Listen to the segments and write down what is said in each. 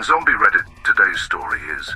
And Zombie Reddit, today's story is: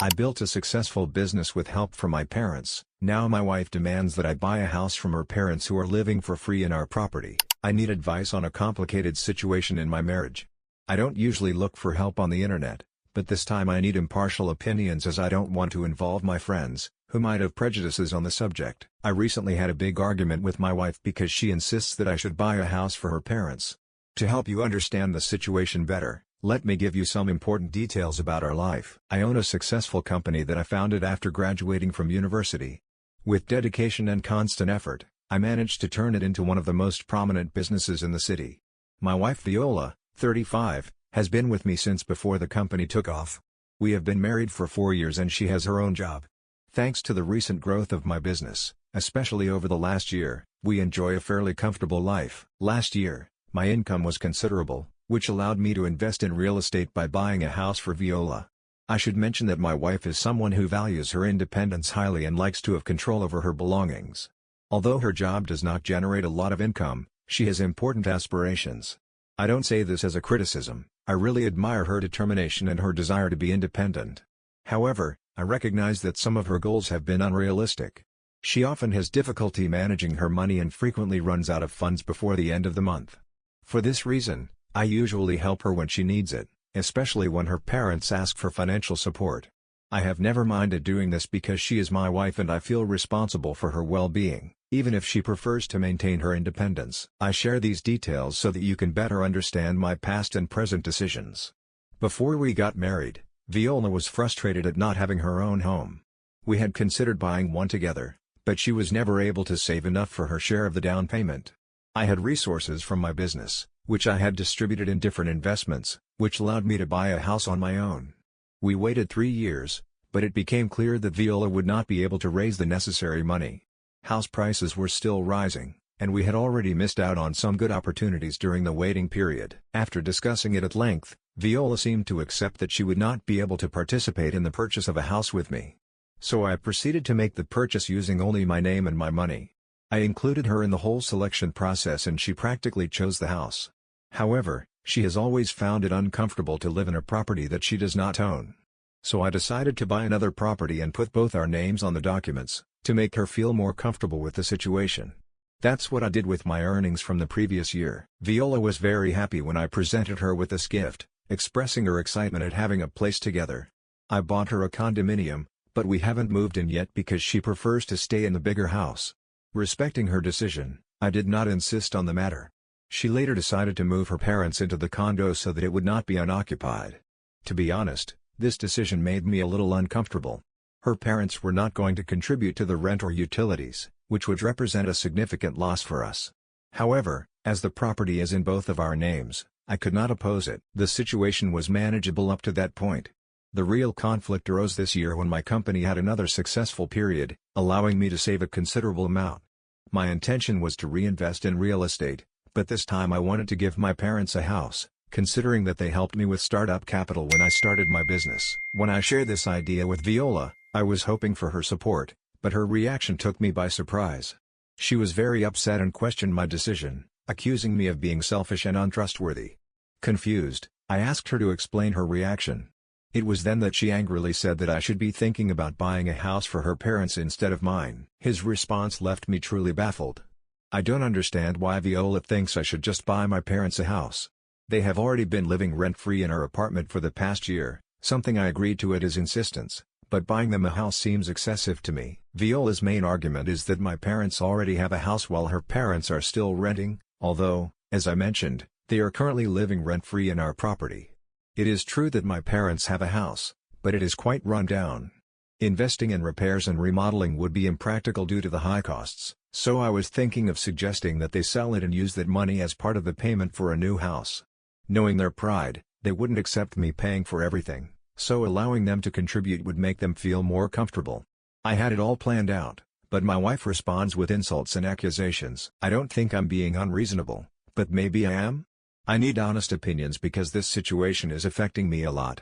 I built a successful business with help from my parents. Now my wife demands that I buy a house from her parents who are living for free in our property. I need advice on a complicated situation in my marriage. I don't usually look for help on the internet, but this time I need impartial opinions as I don't want to involve my friends, who might have prejudices on the subject. I recently had a big argument with my wife because she insists that I should buy a house for her parents. To help you understand the situation better, let me give you some important details about our life. I own a successful company that I founded after graduating from university. With dedication and constant effort, I managed to turn it into one of the most prominent businesses in the city. My wife Viola, 35, has been with me since before the company took off. We have been married for 4 years and she has her own job. Thanks to the recent growth of my business, especially over the last year, we enjoy a fairly comfortable life. Last year, my income was considerable, which allowed me to invest in real estate by buying a house for Viola. I should mention that my wife is someone who values her independence highly and likes to have control over her belongings. Although her job does not generate a lot of income, she has important aspirations. I don't say this as a criticism, I really admire her determination and her desire to be independent. However, I recognize that some of her goals have been unrealistic. She often has difficulty managing her money and frequently runs out of funds before the end of the month. For this reason, I usually help her when she needs it, especially when her parents ask for financial support. I have never minded doing this because she is my wife and I feel responsible for her well-being, even if she prefers to maintain her independence. I share these details so that you can better understand my past and present decisions. Before we got married, Viola was frustrated at not having her own home. We had considered buying one together, but she was never able to save enough for her share of the down payment. I had resources from my business, which I had distributed in different investments, which allowed me to buy a house on my own. We waited 3 years, but it became clear that Viola would not be able to raise the necessary money. House prices were still rising, and we had already missed out on some good opportunities during the waiting period. After discussing it at length, Viola seemed to accept that she would not be able to participate in the purchase of a house with me. So I proceeded to make the purchase using only my name and my money. I included her in the whole selection process and she practically chose the house. However, she has always found it uncomfortable to live in a property that she does not own. So I decided to buy another property and put both our names on the documents, to make her feel more comfortable with the situation. That's what I did with my earnings from the previous year. Viola was very happy when I presented her with this gift, expressing her excitement at having a place together. I bought her a condominium, but we haven't moved in yet because she prefers to stay in the bigger house. Respecting her decision, I did not insist on the matter. She later decided to move her parents into the condo so that it would not be unoccupied. To be honest, this decision made me a little uncomfortable. Her parents were not going to contribute to the rent or utilities, which would represent a significant loss for us. However, as the property is in both of our names, I could not oppose it. The situation was manageable up to that point. The real conflict arose this year when my company had another successful period, allowing me to save a considerable amount. My intention was to reinvest in real estate, but this time I wanted to give my parents a house, considering that they helped me with startup capital when I started my business. When I shared this idea with Viola, I was hoping for her support, but her reaction took me by surprise. She was very upset and questioned my decision, accusing me of being selfish and untrustworthy. Confused, I asked her to explain her reaction. It was then that she angrily said that I should be thinking about buying a house for her parents instead of mine. His response left me truly baffled. I don't understand why Viola thinks I should just buy my parents a house. They have already been living rent-free in our apartment for the past year, something I agreed to at his insistence, but buying them a house seems excessive to me. Viola's main argument is that my parents already have a house while her parents are still renting, although, as I mentioned, they are currently living rent-free in our property. It is true that my parents have a house, but it is quite run down. Investing in repairs and remodeling would be impractical due to the high costs, so I was thinking of suggesting that they sell it and use that money as part of the payment for a new house. Knowing their pride, they wouldn't accept me paying for everything, so allowing them to contribute would make them feel more comfortable. I had it all planned out, but my wife responds with insults and accusations. I don't think I'm being unreasonable, but maybe I am? I need honest opinions because this situation is affecting me a lot.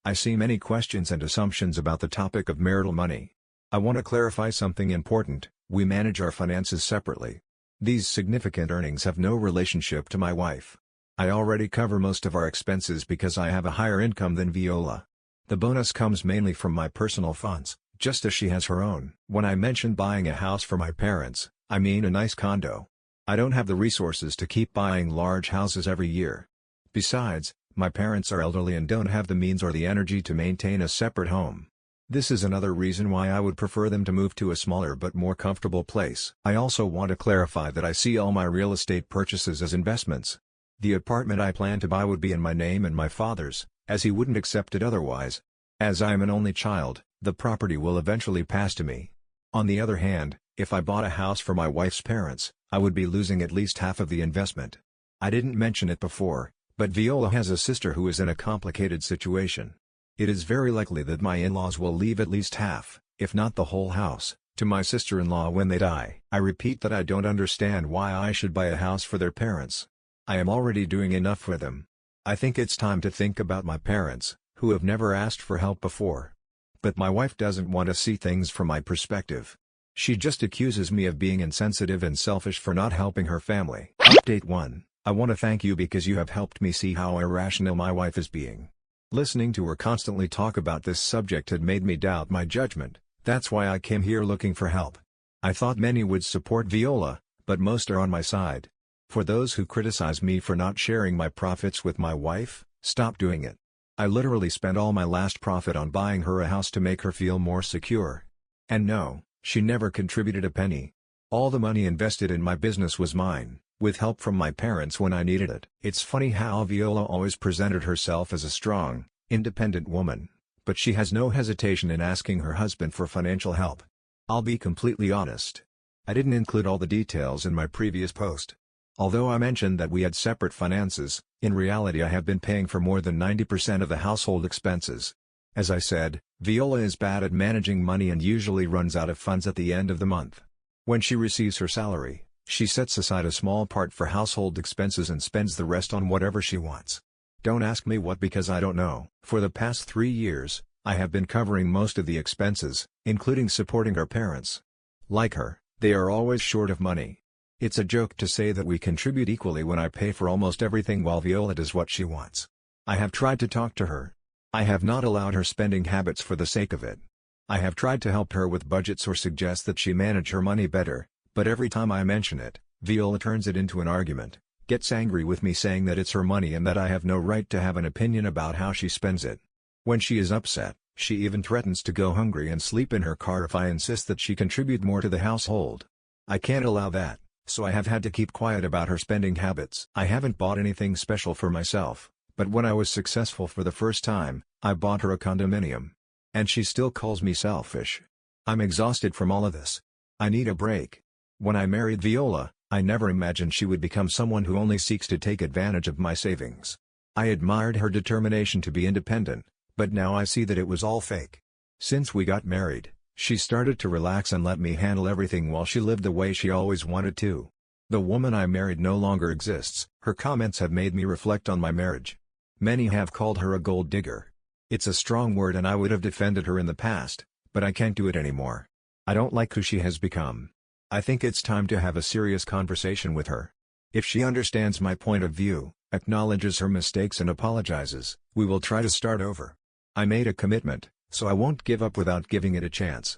I see many questions and assumptions about the topic of marital money. I want to clarify something important: we manage our finances separately. These significant earnings have no relationship to my wife. I already cover most of our expenses because I have a higher income than Viola. The bonus comes mainly from my personal funds, just as she has her own. When I mentioned buying a house for my parents, I mean a nice condo. I don't have the resources to keep buying large houses every year. Besides, my parents are elderly and don't have the means or the energy to maintain a separate home. This is another reason why I would prefer them to move to a smaller but more comfortable place. I also want to clarify that I see all my real estate purchases as investments. The apartment I plan to buy would be in my name and my father's, as he wouldn't accept it otherwise. As I am an only child, the property will eventually pass to me. On the other hand, if I bought a house for my wife's parents, I would be losing at least half of the investment. I didn't mention it before, but Viola has a sister who is in a complicated situation. It is very likely that my in-laws will leave at least half, if not the whole house, to my sister-in-law when they die. I repeat that I don't understand why I should buy a house for their parents. I am already doing enough for them. I think it's time to think about my parents, who have never asked for help before. But my wife doesn't want to see things from my perspective. She just accuses me of being insensitive and selfish for not helping her family. Update 1. I want to thank you because you have helped me see how irrational my wife is being. Listening to her constantly talk about this subject had made me doubt my judgment. That's why I came here looking for help. I thought many would support Viola, but most are on my side. For those who criticize me for not sharing my profits with my wife, stop doing it. I literally spent all my last profit on buying her a house to make her feel more secure. And no, she never contributed a penny. All the money invested in my business was mine, with help from my parents when I needed it. It's funny how Viola always presented herself as a strong, independent woman, but she has no hesitation in asking her husband for financial help. I'll be completely honest. I didn't include all the details in my previous post. Although I mentioned that we had separate finances, in reality I have been paying for more than 90% of the household expenses. As I said, Viola is bad at managing money and usually runs out of funds at the end of the month. When she receives her salary, she sets aside a small part for household expenses and spends the rest on whatever she wants. Don't ask me what because I don't know. For the past 3 years, I have been covering most of the expenses, including supporting her parents. Like her, they are always short of money. It's a joke to say that we contribute equally when I pay for almost everything while Viola does what she wants. I have tried to talk to her. I have not allowed her spending habits for the sake of it. I have tried to help her with budgets or suggest that she manage her money better, but every time I mention it, Viola turns it into an argument, gets angry with me saying that it's her money and that I have no right to have an opinion about how she spends it. When she is upset, she even threatens to go hungry and sleep in her car if I insist that she contribute more to the household. I can't allow that, so I have had to keep quiet about her spending habits. I haven't bought anything special for myself, but when I was successful for the first time, I bought her a condominium. And she still calls me selfish. I'm exhausted from all of this. I need a break. When I married Viola, I never imagined she would become someone who only seeks to take advantage of my savings. I admired her determination to be independent, but now I see that it was all fake. Since we got married, she started to relax and let me handle everything while she lived the way she always wanted to. The woman I married no longer exists. Her comments have made me reflect on my marriage. Many have called her a gold digger. It's a strong word and I would have defended her in the past, but I can't do it anymore. I don't like who she has become. I think it's time to have a serious conversation with her. If she understands my point of view, acknowledges her mistakes and apologizes, we will try to start over. I made a commitment, so I won't give up without giving it a chance.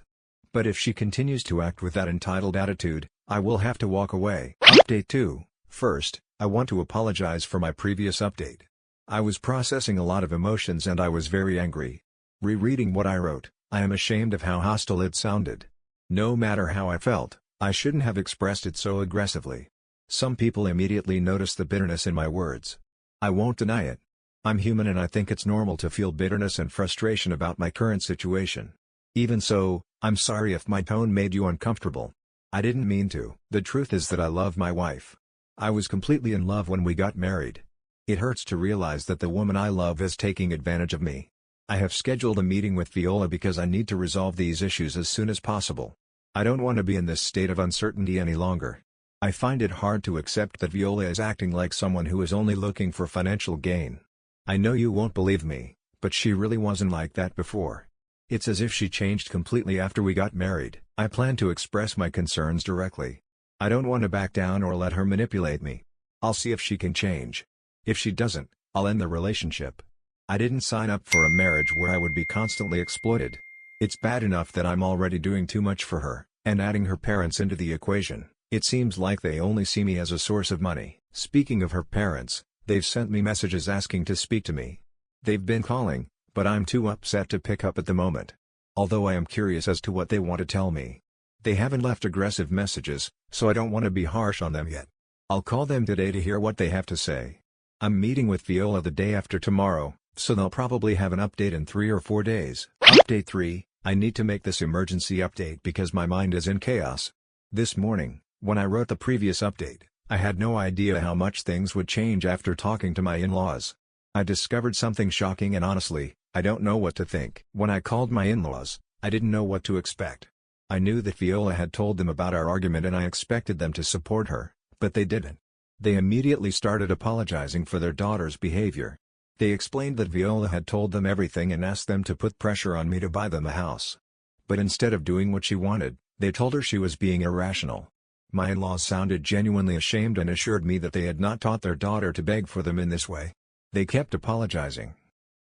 But if she continues to act with that entitled attitude, I will have to walk away. Update 2. First, I want to apologize for my previous update. I was processing a lot of emotions and I was very angry. Rereading what I wrote, I am ashamed of how hostile it sounded. No matter how I felt, I shouldn't have expressed it so aggressively. Some people immediately notice the bitterness in my words. I won't deny it. I'm human and I think it's normal to feel bitterness and frustration about my current situation. Even so, I'm sorry if my tone made you uncomfortable. I didn't mean to. The truth is that I love my wife. I was completely in love when we got married. It hurts to realize that the woman I love is taking advantage of me. I have scheduled a meeting with Viola because I need to resolve these issues as soon as possible. I don't want to be in this state of uncertainty any longer. I find it hard to accept that Viola is acting like someone who is only looking for financial gain. I know you won't believe me, but she really wasn't like that before. It's as if she changed completely after we got married. I plan to express my concerns directly. I don't want to back down or let her manipulate me. I'll see if she can change. If she doesn't, I'll end the relationship. I didn't sign up for a marriage where I would be constantly exploited. It's bad enough that I'm already doing too much for her, and adding her parents into the equation, it seems like they only see me as a source of money. Speaking of her parents, they've sent me messages asking to speak to me. They've been calling, but I'm too upset to pick up at the moment. Although I am curious as to what they want to tell me. They haven't left aggressive messages, so I don't want to be harsh on them yet. I'll call them today to hear what they have to say. I'm meeting with Viola the day after tomorrow, so they'll probably have an update in 3 or 4 days. Update 3, I need to make this emergency update because my mind is in chaos. This morning, when I wrote the previous update, I had no idea how much things would change after talking to my in-laws. I discovered something shocking and honestly, I don't know what to think. When I called my in-laws, I didn't know what to expect. I knew that Viola had told them about our argument and I expected them to support her, but they didn't. They immediately started apologizing for their daughter's behavior. They explained that Viola had told them everything and asked them to put pressure on me to buy them a house. But instead of doing what she wanted, they told her she was being irrational. My in-laws sounded genuinely ashamed and assured me that they had not taught their daughter to beg for them in this way. They kept apologizing.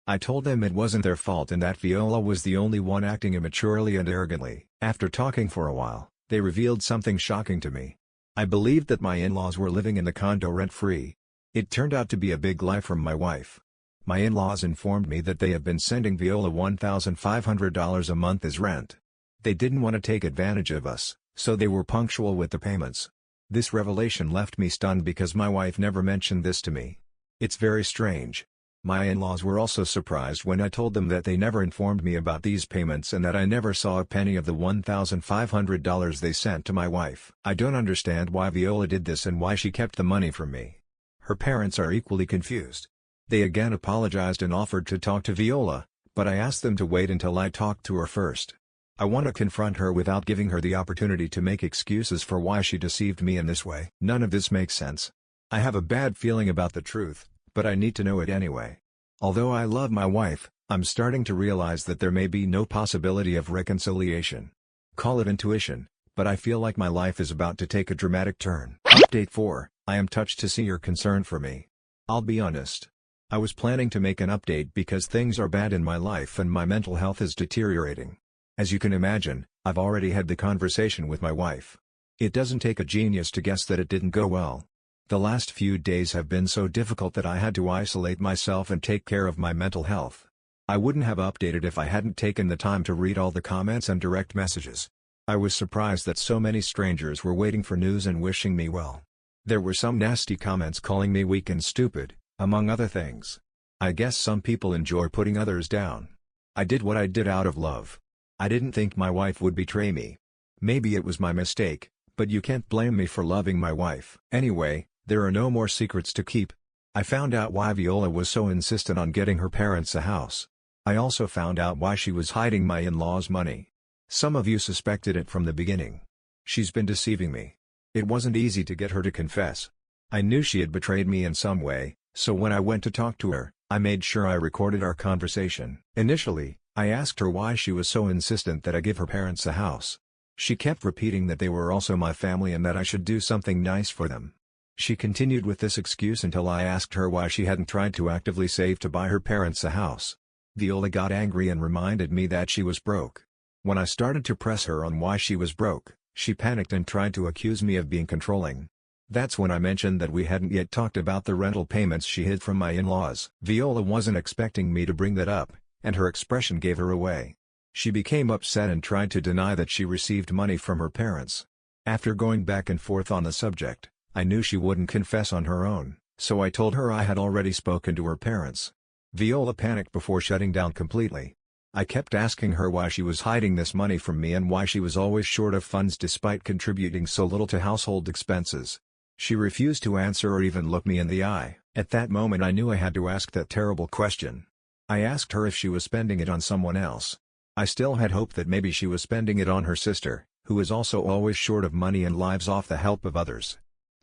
I told them it wasn't their fault and that Viola was the only one acting immaturely and arrogantly. After talking for a while, they revealed something shocking to me. I believed that my in-laws were living in the condo rent-free. It turned out to be a big lie from my wife. My in-laws informed me that they have been sending Viola $1,500 a month as rent. They didn't want to take advantage of us, so they were punctual with the payments. This revelation left me stunned because my wife never mentioned this to me. It's very strange. My in-laws were also surprised when I told them that they never informed me about these payments and that I never saw a penny of the $1,500 they sent to my wife. I don't understand why Viola did this and why she kept the money from me. Her parents are equally confused. They again apologized and offered to talk to Viola, but I asked them to wait until I talked to her first. I want to confront her without giving her the opportunity to make excuses for why she deceived me in this way. None of this makes sense. I have a bad feeling about the truth, but I need to know it anyway. Although I love my wife, I'm starting to realize that there may be no possibility of reconciliation. Call it intuition, but I feel like my life is about to take a dramatic turn. Update 4, I am touched to see your concern for me. I'll be honest. I was planning to make an update because things are bad in my life and my mental health is deteriorating. As you can imagine, I've already had the conversation with my wife. It doesn't take a genius to guess that it didn't go well. The last few days have been so difficult that I had to isolate myself and take care of my mental health. I wouldn't have updated if I hadn't taken the time to read all the comments and direct messages. I was surprised that so many strangers were waiting for news and wishing me well. There were some nasty comments calling me weak and stupid, among other things. I guess some people enjoy putting others down. I did what I did out of love. I didn't think my wife would betray me. Maybe it was my mistake, but you can't blame me for loving my wife. Anyway, there are no more secrets to keep. I found out why Viola was so insistent on getting her parents a house. I also found out why she was hiding my in-laws' money. Some of you suspected it from the beginning. She's been deceiving me. It wasn't easy to get her to confess. I knew she had betrayed me in some way, so when I went to talk to her, I made sure I recorded our conversation. Initially, I asked her why she was so insistent that I give her parents a house. She kept repeating that they were also my family and that I should do something nice for them. She continued with this excuse until I asked her why she hadn't tried to actively save to buy her parents a house. Viola got angry and reminded me that she was broke. When I started to press her on why she was broke, she panicked and tried to accuse me of being controlling. That's when I mentioned that we hadn't yet talked about the rental payments she hid from my in-laws. Viola wasn't expecting me to bring that up, and her expression gave her away. She became upset and tried to deny that she received money from her parents. After going back and forth on the subject, I knew she wouldn't confess on her own, so I told her I had already spoken to her parents. Viola panicked before shutting down completely. I kept asking her why she was hiding this money from me and why she was always short of funds despite contributing so little to household expenses. She refused to answer or even look me in the eye. At that moment I knew I had to ask that terrible question. I asked her if she was spending it on someone else. I still had hope that maybe she was spending it on her sister, who is also always short of money and lives off the help of others.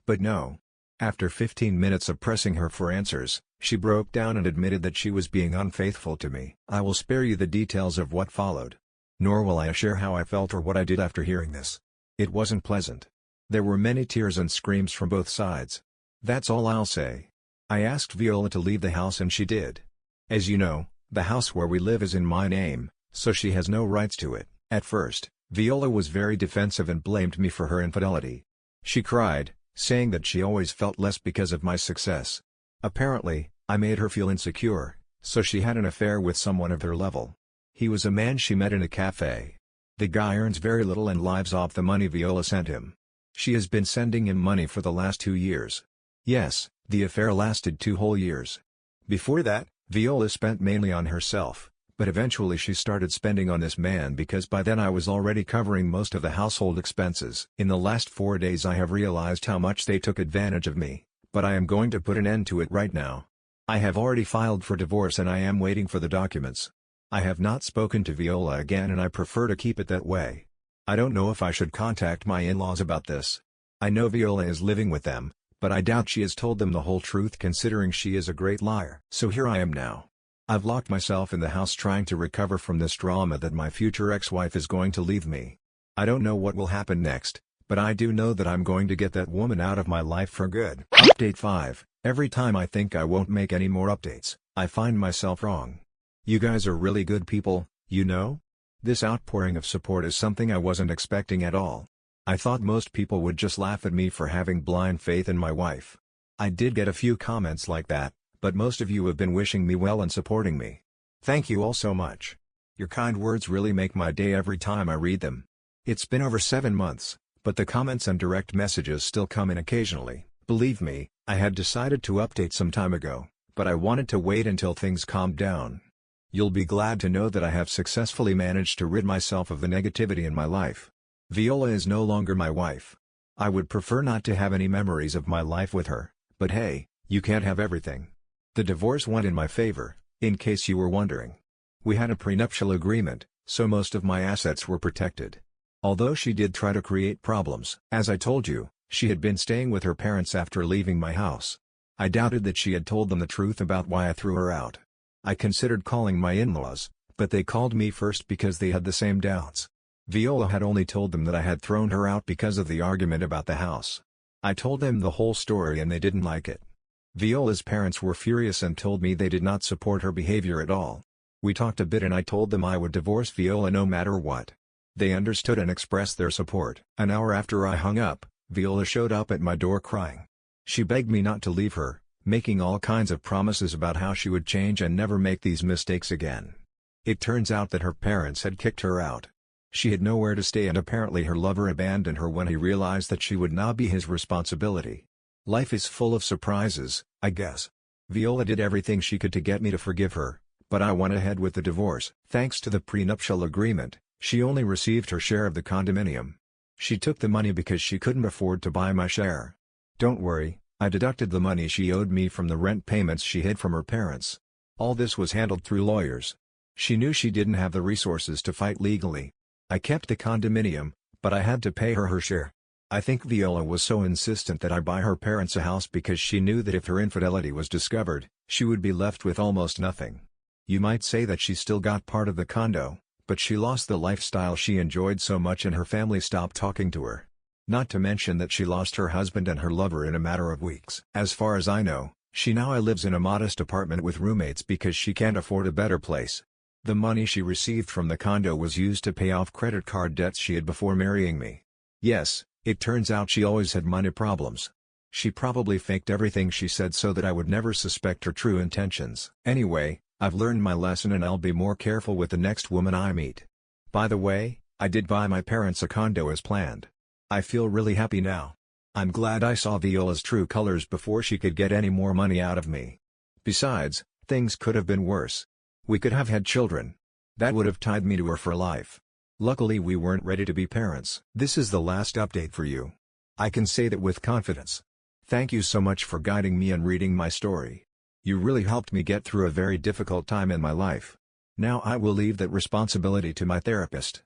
But no. After 15 minutes of pressing her for answers, she broke down and admitted that she was being unfaithful to me. I will spare you the details of what followed. Nor will I share how I felt or what I did after hearing this. It wasn't pleasant. There were many tears and screams from both sides. That's all I'll say. I asked Viola to leave the house and she did. As you know, the house where we live is in my name, so she has no rights to it. At first, Viola was very defensive and blamed me for her infidelity. She cried, saying that she always felt less because of my success. Apparently, I made her feel insecure, so she had an affair with someone of her level. He was a man she met in a cafe. The guy earns very little and lives off the money Viola sent him. She has been sending him money for the last 2 years. Yes, the affair lasted 2 whole years. Before that, Viola spent mainly on herself, but eventually she started spending on this man because by then I was already covering most of the household expenses. In the last 4 days I have realized how much they took advantage of me, but I am going to put an end to it right now. I have already filed for divorce and I am waiting for the documents. I have not spoken to Viola again and I prefer to keep it that way. I don't know if I should contact my in-laws about this. I know Viola is living with them, but I doubt she has told them the whole truth considering she is a great liar. So here I am now. I've locked myself in the house trying to recover from this drama that my future ex-wife is going to leave me. I don't know what will happen next, but I do know that I'm going to get that woman out of my life for good. Update 5. Every time I think I won't make any more updates, I find myself wrong. You guys are really good people, you know? This outpouring of support is something I wasn't expecting at all. I thought most people would just laugh at me for having blind faith in my wife. I did get a few comments like that, but most of you have been wishing me well and supporting me. Thank you all so much. Your kind words really make my day every time I read them. It's been over 7 months, but the comments and direct messages still come in occasionally. Believe me, I had decided to update some time ago, but I wanted to wait until things calmed down. You'll be glad to know that I have successfully managed to rid myself of the negativity in my life. Viola is no longer my wife. I would prefer not to have any memories of my life with her, but hey, you can't have everything. The divorce went in my favor, in case you were wondering. We had a prenuptial agreement, so most of my assets were protected. Although she did try to create problems. As I told you, she had been staying with her parents after leaving my house. I doubted that she had told them the truth about why I threw her out. I considered calling my in-laws, but they called me first because they had the same doubts. Viola had only told them that I had thrown her out because of the argument about the house. I told them the whole story and they didn't like it. Viola's parents were furious and told me they did not support her behavior at all. We talked a bit and I told them I would divorce Viola no matter what. They understood and expressed their support. An hour after I hung up, Viola showed up at my door crying. She begged me not to leave her, making all kinds of promises about how she would change and never make these mistakes again. It turns out that her parents had kicked her out. She had nowhere to stay and apparently her lover abandoned her when he realized that she would now be his responsibility. Life is full of surprises, I guess. Viola did everything she could to get me to forgive her, but I went ahead with the divorce. Thanks to the prenuptial agreement, she only received her share of the condominium. She took the money because she couldn't afford to buy my share. Don't worry, I deducted the money she owed me from the rent payments she hid from her parents. All this was handled through lawyers. She knew she didn't have the resources to fight legally. I kept the condominium, but I had to pay her share. I think Viola was so insistent that I buy her parents a house because she knew that if her infidelity was discovered, she would be left with almost nothing. You might say that she still got part of the condo, but she lost the lifestyle she enjoyed so much and her family stopped talking to her. Not to mention that she lost her husband and her lover in a matter of weeks. As far as I know, she now lives in a modest apartment with roommates because she can't afford a better place. The money she received from the condo was used to pay off credit card debts she had before marrying me. Yes, it turns out she always had money problems. She probably faked everything she said so that I would never suspect her true intentions. Anyway, I've learned my lesson and I'll be more careful with the next woman I meet. By the way, I did buy my parents a condo as planned. I feel really happy now. I'm glad I saw Viola's true colors before she could get any more money out of me. Besides, things could have been worse. We could have had children. That would have tied me to her for life. Luckily we weren't ready to be parents. This is the last update for you. I can say that with confidence. Thank you so much for guiding me and reading my story. You really helped me get through a very difficult time in my life. Now I will leave that responsibility to my therapist.